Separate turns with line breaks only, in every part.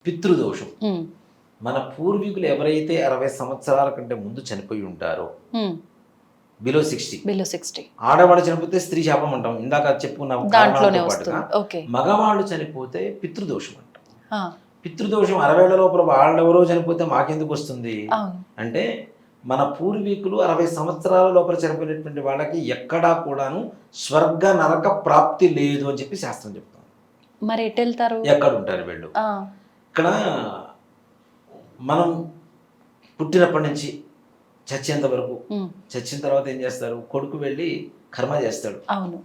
పితృదోషం. మన పూర్వీకులు ఎవరైతే 60 సంవత్సరాల కంటే ముందు చనిపోయి ఉంటారో, బిలో 60 ఆడవాళ్ళు చనిపోతే స్త్రీ శాపం అంటాం, ఇందాక చెప్పుకున్నాం. కారణాలతో పాటుగా మగవాళ్ళు చనిపోతే పితృదోషం అంటాం. పితృదోషం 60 లోపల వాళ్ళెవరో చనిపోతే మాకెందుకు వస్తుంది అంటే, మన పూర్వీకులు 60 సంవత్సరాల లోపల చనిపోయినటువంటి వాళ్ళకి ఎక్కడా కూడాను స్వర్గ నరక ప్రాప్తి లేదు అని చెప్పి శాస్త్రం చెప్తాం.
మరి ఎటు వెళ్తారు?
ఎక్కడ ఉంటారు వీళ్ళు? ఇక్కడ మనం పుట్టినప్పటి నుంచి చచ్చేంత వరకు, చచ్చిన తర్వాత ఏం చేస్తారు? కొడుకు వెళ్ళి కర్మ చేస్తాడు,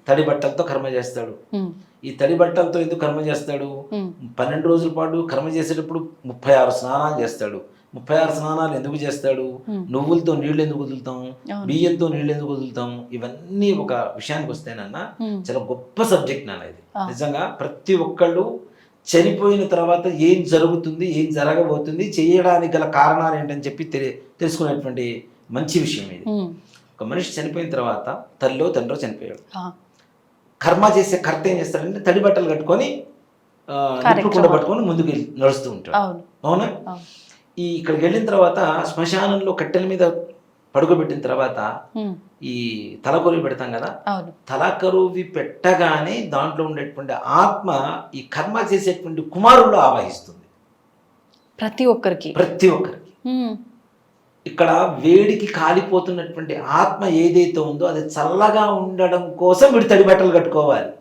తడి బట్టలతో కర్మ చేస్తాడు. ఈ తడి బట్టలతో ఎందుకు కర్మ చేస్తాడు? 12 రోజుల పాటు కర్మ చేసేటప్పుడు 36 స్నానాలు చేస్తాడు. 36 స్నానాలు ఎందుకు చేస్తాడు? నువ్వులతో నీళ్లు ఎందుకు వదులుతాం, బియ్యంతో నీళ్లు ఎందుకు వదులుతాం? ఇవన్నీ ఒక విషయానికి వస్తేనన్నా చాలా గొప్ప సబ్జెక్ట్ నాన్న ఇది. నిజంగా ప్రతి ఒక్కళ్ళు చనిపోయిన తర్వాత ఏం జరుగుతుంది, ఏం జరగబోతుంది, చేయడానికి గల కారణాలు ఏంటని చెప్పి తెలుసుకునేటువంటి మంచి విషయం ఇది. ఒక మనిషి చనిపోయిన తర్వాత తల్లిలో తండ్రో చనిపోయాడు, కర్మ చేసే కర్త ఏం చేస్తాడంటే తడి బట్టలు కట్టుకొని నిప్పుకుండా పట్టుకొని ముందుకు నడుస్తూ ఉంటాడు. అవునా? ఇక్కడికి వెళ్ళిన తర్వాత శ్మశానంలో కట్టెల మీద పడుకోబెట్టిన తర్వాత ఈ తలకొరివి పెడతాం కదా, తలకరువి పెట్టగానే దాంట్లో ఉండేటువంటి ఆత్మ ఈ కర్మ చేసేటువంటి కుమారుల్లో ఆవాహిస్తుంది.
ప్రతి ఒక్కరికి.
ఇక్కడ వేడికి కాలిపోతున్నటువంటి ఆత్మ ఏదైతే ఉందో అది చల్లగా ఉండడం కోసం వీడు తడి బట్టలు కట్టుకోవాలి.